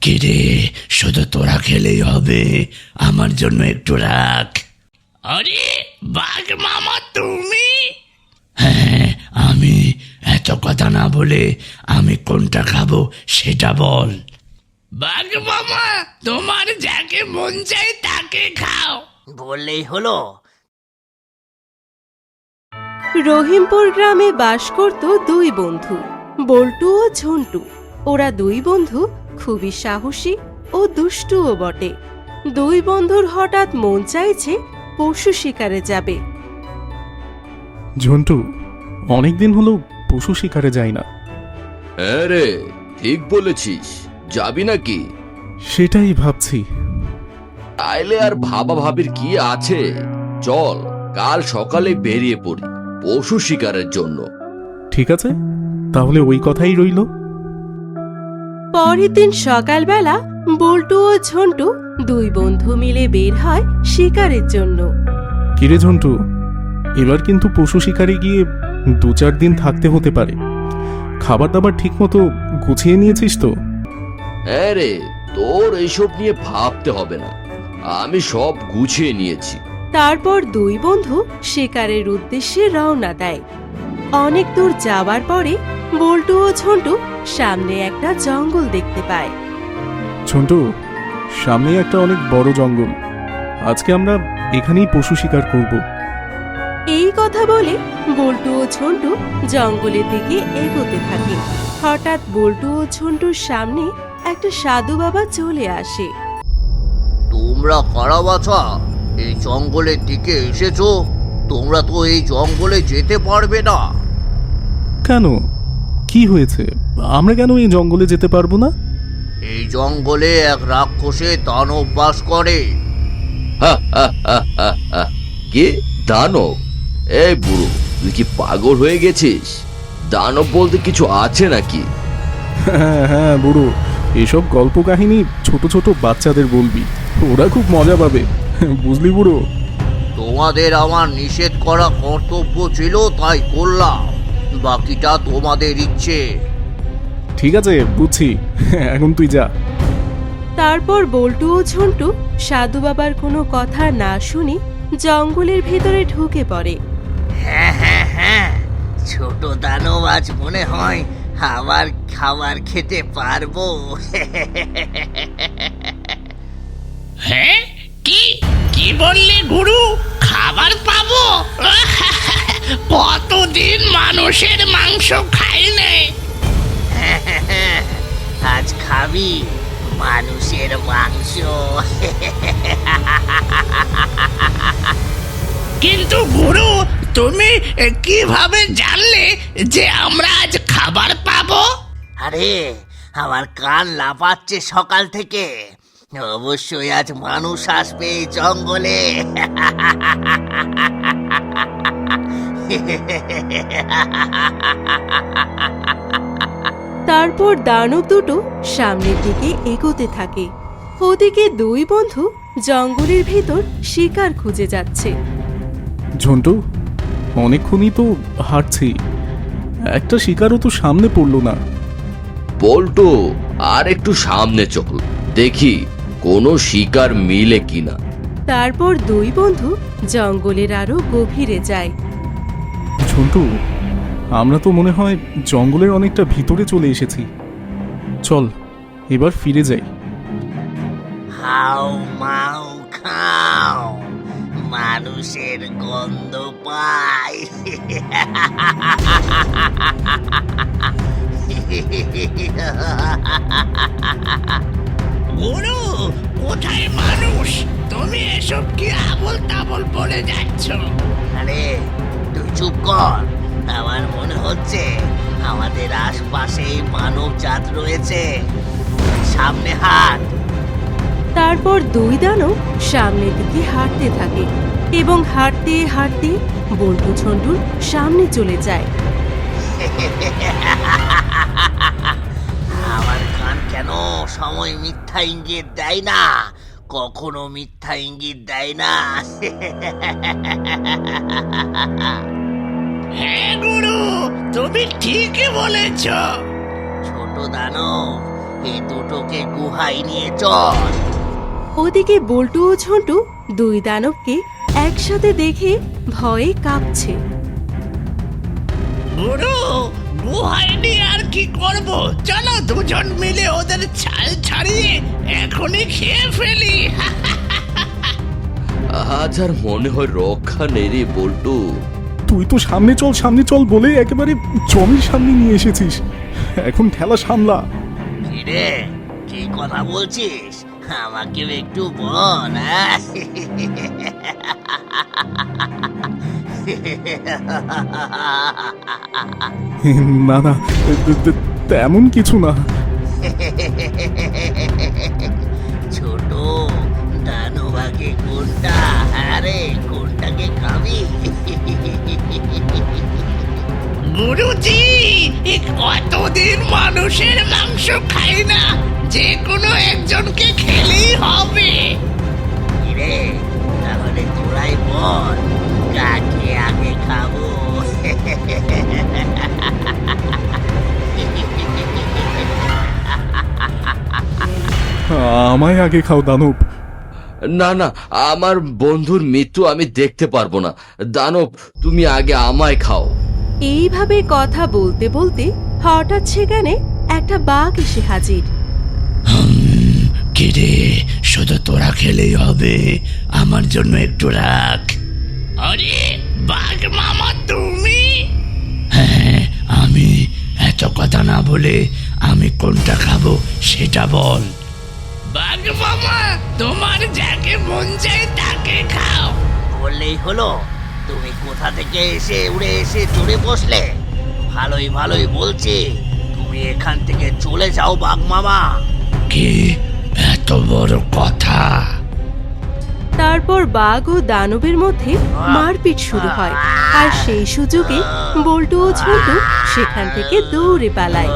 কিরে, শুধু তোরা খেলেই হবে, আমার জন্য একটু রাখ। আরে বাঘ মামা, তুমি? হ্যাঁ আমি। এত কথা না বলে আমি কোনটা খাবো সেটা বল। বাঘ মামা, তোমার যাকে মন চায় তাকে খাও। বললেই হলো। রহিমপুর গ্রামে বাস করত দুই বন্ধু, বল্টু ও ঝন্টু। ওরা দুই বন্ধু খুবই সাহসী ও দুষ্টুও বটে। দুই বন্ধুর হঠাৎ মন চাইছে পশু শিকারে যাবে। ঝন্টু, অনেকদিন হলো পশু শিকারে যাই না। হ্যাঁ রে, ঠিক বলেছিস। যাবি নাকি? সেটাই ভাবছি। তাইলে আর ভাবা ভাবির কি আছে, চল কাল সকালে বেরিয়ে পড়ি পশু শিকারের জন্য। ঠিক আছে, তাহলে ওই কথাই রইল। পরের দিন সকালবেলা বল্টু ও ঝন্টু দুই বন্ধু মিলে বের হয় শিকারের জন্য। কিরে ঝন্টু, এবার কিন্তু পশু শিকারে গিয়ে 2-4 দিন থাকতে হতে পারে। খাবার দাবার ঠিক মতো গুছিয়ে নিয়েছিস তো? হ্যাঁ রে, তোর এইসব নিয়ে ভাবতে হবে না, আমি সব গুছিয়ে নিয়েছি। তারপর দুই বন্ধু শিকারের উদ্দেশ্যে রওনা দেয়। অনেক দূর যাওয়ার পরে বল্টু ও ঝন্টু সামনে একটা জঙ্গল দেখতে পায়। ঝন্টু, সামনে একটা অনেক বড় জঙ্গল, আজকে আমরা এখানেই পশু শিকার করব। এই কথা বলে বল্টু ও ঝন্টু জঙ্গলের দিকে এগোতে থাকে। হঠাৎ বল্টু ও ঝন্টুর সামনে একটা সাধু বাবা চলে আসে। তোমরা কারা বাছা? এই জঙ্গলের দিকে এসেছো? তোমরা তো এই জঙ্গলে যেতে পারবে না। কেন, কি হয়েছে? আমরা কেন এই জঙ্গলে যেতে পারবো না? এই জঙ্গলে এক রাক্ষসে দানব বাস করে। কি দানব? এই বুড়ো, তুই কি পাগল হয়ে গেছিস? দানব বলতে কিছু আছে নাকি? হ্যাঁ হ্যাঁ বুড়ো, এসব গল্প কাহিনী ছোট ছোট বাচ্চাদের বলবি, ওরা খুব মজা পাবে, বুঝলি বুড়ো? তোমাদের আমার নিষেধ করা কর্তব্য ছিল, তাই করলাম। বাকিটা তোমাদের ইচ্ছে। ঠিক আছে, বুঝছি, এখন তুই যা। তারপর বল্টু ও ঝন্টু সাধু বাবার কোনো কথা না শুনে জঙ্গলের ভেতরে ঢুকে পড়ে। হ্যাঁ হ্যাঁ হ্যাঁ, ছোট দানব, আজ মনে হয় আবার খাবার খেতে পারবো। হ্যাঁ, কি কি বললে গুরু? খাবার পাবো? কতদিন মানুষের মাংস খাই নাই। আজ খাবি মানুষের মাংস। কিন্তু গুরু, তুমি কিভাবে জানলে যে আমরা আজ খাবার পাবো? আরে, আমার কান লাফাচ্ছে সকাল থেকে। অবশ্যই আজ মানুষ আসবে এই জঙ্গলে। তারপর দানব দুটো সামনের দিকে এগোতে থাকে। ওদিকে দুই বন্ধু জঙ্গলের ভেতর শিকার খুঁজে যাচ্ছে। ঝন্টু, অনেকক্ষণই তো হাঁটছি, একটা শিকারও তো সামনে পড়লো না। বল্টু, আর একটু সামনে চল, দেখি কোনো শিকার মিলে কিনা। তারপর দুই বন্ধু জঙ্গলের আরো গভীরে যায়। ঝন্টু, আমরা তো মনে হয় জঙ্গলের অনেকটা ভিতরে চলে এসেছি। চল এবার ফিরে যাই। হাও মাও খাও, মানুষের গন্ধ পাই। গুরু, কোথায় মানুষ? তুমি এসব কি আবল তাবল বলে যাচ্ছ? আরে তুই চুপ কর। আমার মনে হচ্ছে আমাদের আশপাশেই মানব জাত রয়েছে। সামনে হাট। তারপর দুই দানব সামনের দিকে হাঁটতে থাকে এবং হাঁটতে হাঁটতে বল্টু ঝন্টুর সামনে চলে যায়। আমার কান কেন সময় মিথ্যা ইঙ্গিত দেয় না? কখনো মিথ্যা ইঙ্গিত দেয় না। হ্যাঁ গুরু, তুমি ঠিকই বলেছ। ছোট দানব, এ দুটোকে গুহায় নিয়ে চল। ওদিকে বল্টু ও ঝন্টু দুই দানবকে একসাথে দেখে ভয়ে কাঁপছে। বুড়ো, গুহায় নিয়ে আর কি করব, চলো দুজন মিলে ওদের ছাল ছাড়িয়ে এখনই খেয়ে ফেলি। আজ আর মনে হয় রক্ষা নেই রে বল্টু। তুই তো সামনে চল বলে একেবারে জমির সামনে নিয়ে এসেছিস, এখন ঠেলা সামলা। কিরে, কি কথা বলছিস? আমাকে একটু বল। না না, তেমন কিছু না। ছোট দানব আগে কোনটা, আরে কোনটাকে খাবি? গুরুজি, কতদিন মানুষের মাংস খাই না, যে কোনো একজনকে খেলেই হবে। কিরে, তাহলে তোরাই বল কাকে আগে খাবো? আমায় আগে খাও দানব। না না, আমার বন্ধুর মৃত্যু আমি দেখতে পারবো না। দানব, তুমি আগে আমায় খাও। এইভাবে কথা বলতে বলতে হঠাৎ সেখানে একটা বাঘ এসে হাজির। কিরে, শুধু তোরা খেলেই হবে, আমার জন্য একটু রাখ। আরে বাঘ মামা, তুমি? হ্যাঁ আমি। এত কথা না বলে আমি কোনটা খাবো সেটা বল। বাঘ মামা, তোমার যাকে মন চায় তাকে খাও। বললেই হলো? তুমি কোথা থেকে উড়ে এসে চড়ে বসলে? ভালোই বলছি, তুমি এখান থেকে চলে যাও বাঘ মামা। কি এত বড় কথা? তারপর বাঘ ও দানবের মধ্যে মারপিট শুরু হয়, আর সেই সুযোগে বল্টু ও ঝন্টু সেখান থেকে দৌড়ে পালায়।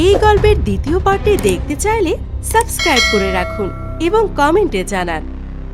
এই গল্পের দ্বিতীয় পার্টটি দেখতে চাইলে সাবস্ক্রাইব করে রাখুন এবং কমেন্টে জানান।